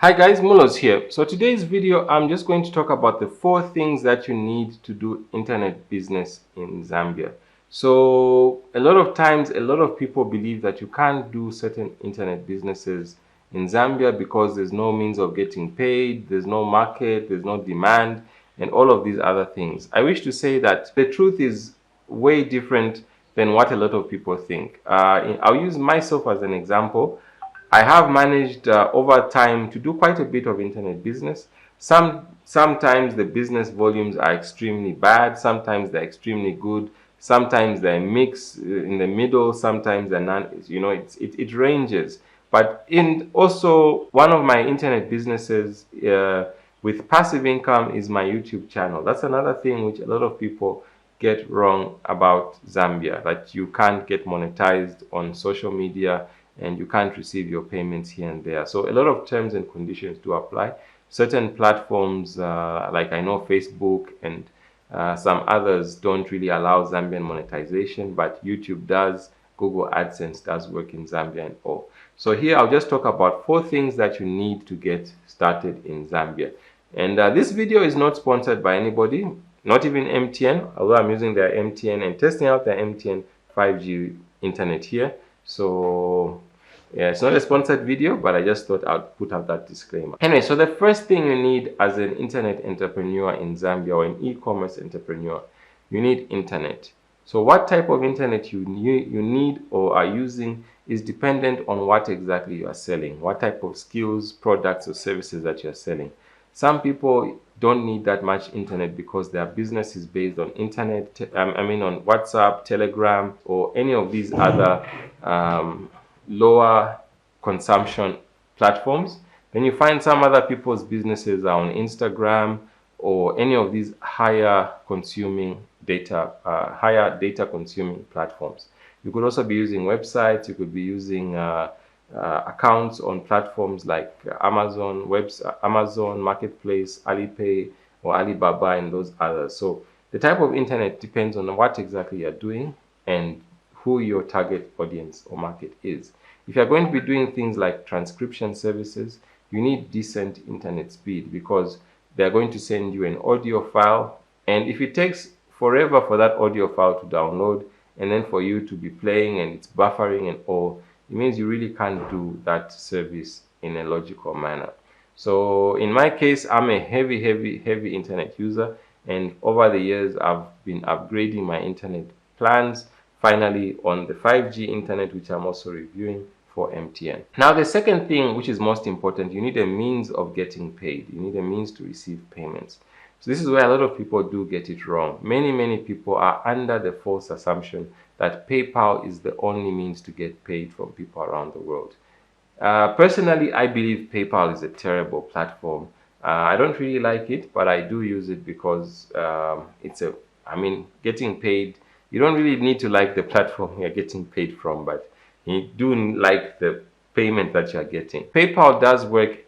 Hi guys, Mulos here. So today's video, I'm just going to talk about the 4 things that you need to do internet business in Zambia. So a lot of times, a lot of people believe that you can't do certain internet businesses in Zambia because there's no means of getting paid, there's no market, there's no demand, and all of these other things. I wish to say that the truth is way different than what a lot of people think. I'll use myself as an example. I have managed over time to do quite a bit of internet business. Sometimes the business volumes are extremely bad, sometimes they're extremely good, sometimes they're mixed in the middle, sometimes they're none. It ranges. But in also one of my internet businesses with passive income is my YouTube channel. That's another thing which a lot of people get wrong about Zambia, that you can't get monetized on social media and you can't receive your payments here and there. So a lot of terms and conditions do apply. Certain platforms, like I know Facebook and some others, don't really allow Zambian monetization, but YouTube does. Google AdSense does work in Zambia and all. So here I'll just talk about 4 things that you need to get started in Zambia. And this video is not sponsored by anybody, not even MTN, although I'm using their MTN and testing out their MTN 5G internet here. So yeah, it's not a sponsored video, but I just thought I'd put out that disclaimer. Anyway, so the first thing you need as an internet entrepreneur in Zambia or an e-commerce entrepreneur, you need internet. So what type of internet you need or are using is dependent on what exactly you are selling, what type of skills, products or services that you're selling. Some people don't need that much internet because their business is based on internet, on WhatsApp, Telegram, or any of these other lower consumption platforms. Then you find some other people's businesses are on Instagram or any of these higher data consuming platforms. You could also be using websites. You could be using accounts on platforms like Amazon Marketplace, Alipay, or Alibaba, and those others. So the type of internet depends on what exactly you're doing and who your target audience or market is. If you're going to be doing things like transcription services, you need decent internet speed because they're going to send you an audio file, and if it takes forever for that audio file to download and then for you to be playing and it's buffering and all, it means you really can't do that service in a logical manner. So in my case, I'm a heavy internet user, and over the years I've been upgrading my internet plans, finally on the 5G internet, which I'm also reviewing for MTN. Now the second thing, which is most important, you need a means of getting paid. You need a means to receive payments. So this is where a lot of people do get it wrong. Many people are under the false assumption that PayPal is the only means to get paid from people around the world. Personally, I believe PayPal is a terrible platform. I don't really like it, but I do use it because getting paid, you don't really need to like the platform you're getting paid from, but you do like the payment that you're getting. PayPal does work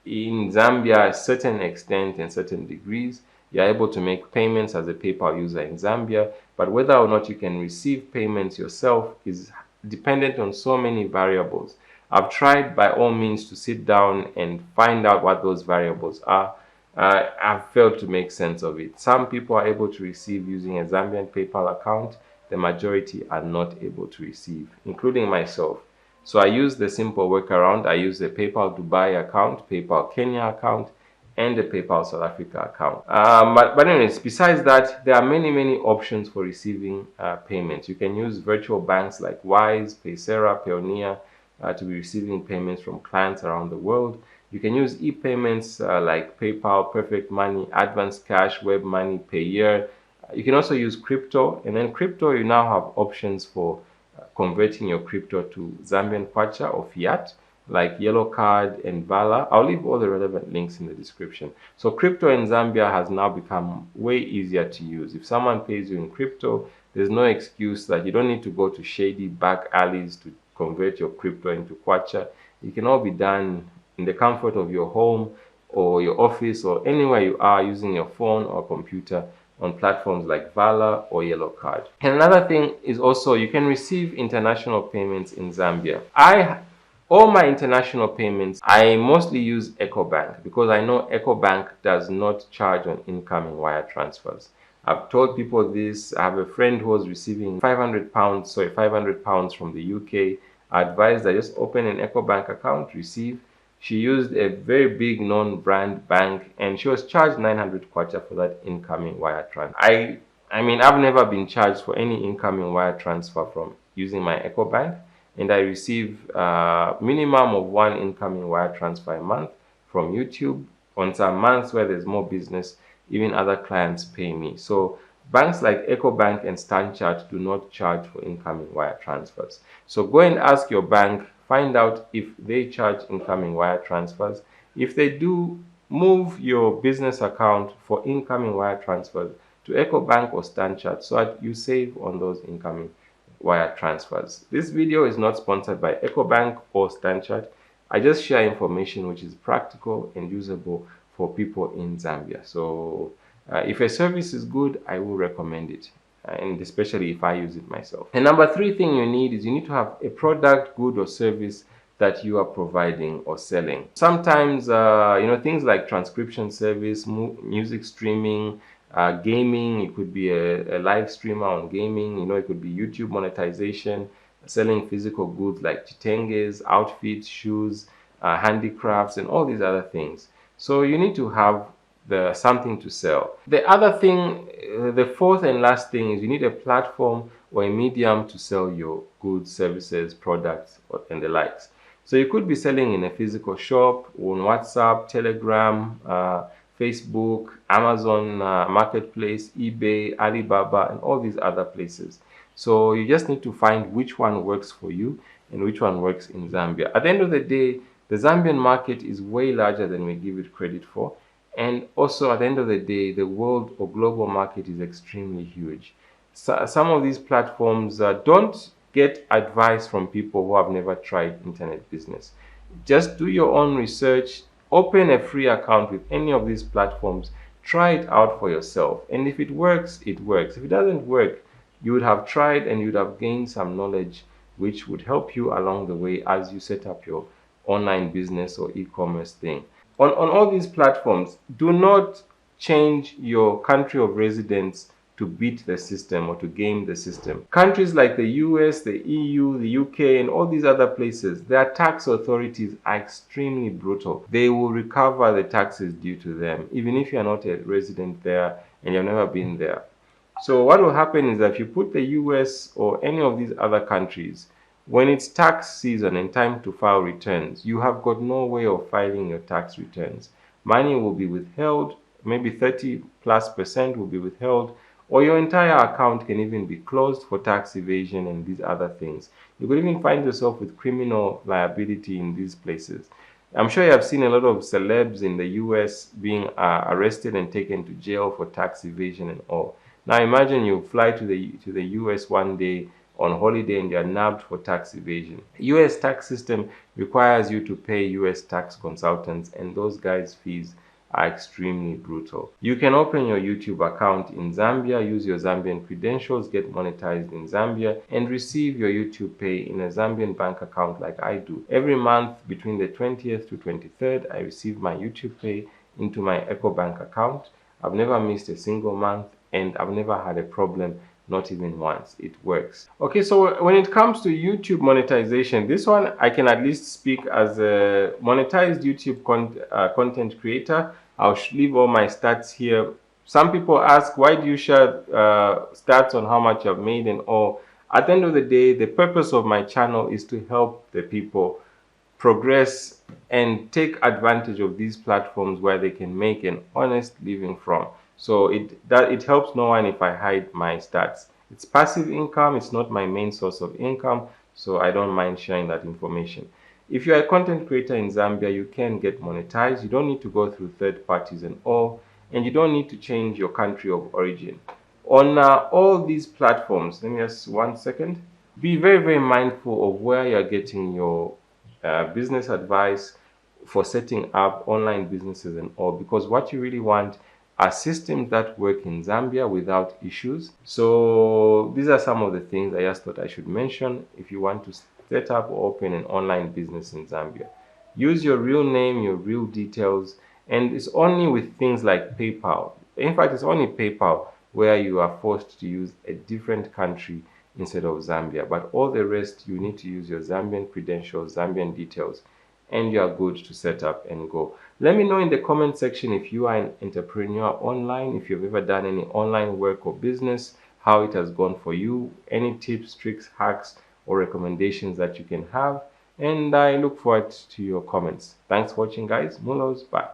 in Zambia a certain extent and certain degrees. You're able to make payments as a PayPal user in Zambia, but whether or not you can receive payments yourself is dependent on so many variables. I've tried by all means to sit down and find out what those variables are. I've failed to make sense of it. Some people are able to receive using a Zambian PayPal account. The majority are not able to receive, including myself. So I use the simple workaround. I use the PayPal Dubai account, PayPal Kenya account, and the PayPal South Africa account. But anyways, besides that, there are many options for receiving payments. You can use virtual banks like Wise, Paysera, Payoneer to be receiving payments from clients around the world. You can use ePayments like PayPal, Perfect Money, Advance Cash, Web Money, Payeer. You can also use crypto, and then crypto, you now have options for converting your crypto to Zambian kwacha or fiat, like Yellow Card and Vala. I'll leave all the relevant links in the description. So crypto in Zambia has now become way easier to use. If someone pays you in crypto, there's no excuse that you don't need to go to shady back alleys to convert your crypto into kwacha. It can all be done in the comfort of your home or your office or anywhere you are using your phone or computer on platforms like Vala or Yellow Card. And another thing is also you can receive international payments in Zambia. I All my international payments, I mostly use EcoBank because I know EcoBank does not charge on incoming wire transfers. I've told people this. I have a friend who was receiving £500 from the UK. I advised her just open an EcoBank account, receive. She used a very big non-brand bank and she was charged 900 kwacha for that incoming wire transfer. I mean, I've never been charged for any incoming wire transfer from using my EcoBank, and I receive minimum of one incoming wire transfer a month from YouTube. On some months where there's more business, even other clients pay me. So banks like EcoBank and StanChart do not charge for incoming wire transfers. So go and ask your bank, find out if they charge incoming wire transfers. If they do, move your business account for incoming wire transfers to EcoBank or StanChart so that you save on those incoming wire transfers. This video is not sponsored by EcoBank or StanChart. I just share information which is practical and usable for people in Zambia. So if a service is good, I will recommend it, and especially if I use it myself. And number three thing you need is you need to have a product, good or service that you are providing or selling. Sometimes, things like transcription service, music streaming, gaming, it could be a live streamer on gaming, it could be YouTube monetization, selling physical goods like chitenges, outfits, shoes, handicrafts, and all these other things. So you need to have something to sell. The other thing, the fourth and last thing is you need a platform or a medium to sell your goods, services, products, and the likes. So you could be selling in a physical shop, on WhatsApp, Telegram, Facebook, Amazon Marketplace, eBay, Alibaba, and all these other places. So you just need to find which one works for you and which one works in Zambia. At the end of the day, the Zambian market is way larger than we give it credit for. And also, at the end of the day, the world or global market is extremely huge. So, some of these platforms don't get advice from people who have never tried internet business. Just do your own research, open a free account with any of these platforms, try it out for yourself. And if it works, it works. If it doesn't work, you would have tried and you would have gained some knowledge which would help you along the way as you set up your online business or e-commerce thing. On all these platforms, do not change your country of residence to beat the system or to game the system. Countries like the US, the EU, the UK, and all these other places, their tax authorities are extremely brutal. They will recover the taxes due to them, even if you're not a resident there and you've never been there. So what will happen is that if you put the US or any of these other countries, when it's tax season and time to file returns, you have got no way of filing your tax returns. Money will be withheld, maybe 30+% will be withheld, or your entire account can even be closed for tax evasion and these other things. You could even find yourself with criminal liability in these places. I'm sure you have seen a lot of celebs in the US being arrested and taken to jail for tax evasion and all. Now imagine you fly to the US one day on holiday and you're nabbed for tax evasion. US tax system requires you to pay US tax consultants, and those guys' fees are extremely brutal. You can open your YouTube account in Zambia, use your Zambian credentials, get monetized in Zambia, and receive your YouTube pay in a Zambian bank account like I do. Every month between the 20th to 23rd, I receive my YouTube pay into my EcoBank account. I've never missed a single month and I've never had a problem, not even once. It works. Okay, so when it comes to YouTube monetization, this one I can at least speak as a monetized YouTube content creator. I'll leave all my stats here. Some people ask, why do you share stats on how much I've made and all? At the end of the day, the purpose of my channel is to help the people progress and take advantage of these platforms where they can make an honest living from. So it helps no one if I hide my stats. It's passive income, it's not my main source of income, so I don't mind sharing that information. If you're a content creator in Zambia, you can get monetized. You don't need to go through third parties and all, and you don't need to change your country of origin. On all these platforms, let me just 1 second. Be very, very mindful of where you're getting your business advice for setting up online businesses and all, because what you really want are systems that work in Zambia without issues. So these are some of the things I just thought I should mention. If you want to set up or open an online business in Zambia. Use your real name, your real details, and it's only with things like PayPal. In fact, it's only PayPal where you are forced to use a different country instead of Zambia. But all the rest, you need to use your Zambian credentials, Zambian details, and you are good to set up and go. Let me know in the comment section if you are an entrepreneur online, if you've ever done any online work or business, how it has gone for you, any tips, tricks, hacks, or recommendations that you can have. And I look forward to your comments. Thanks for watching, guys. Mulos, bye.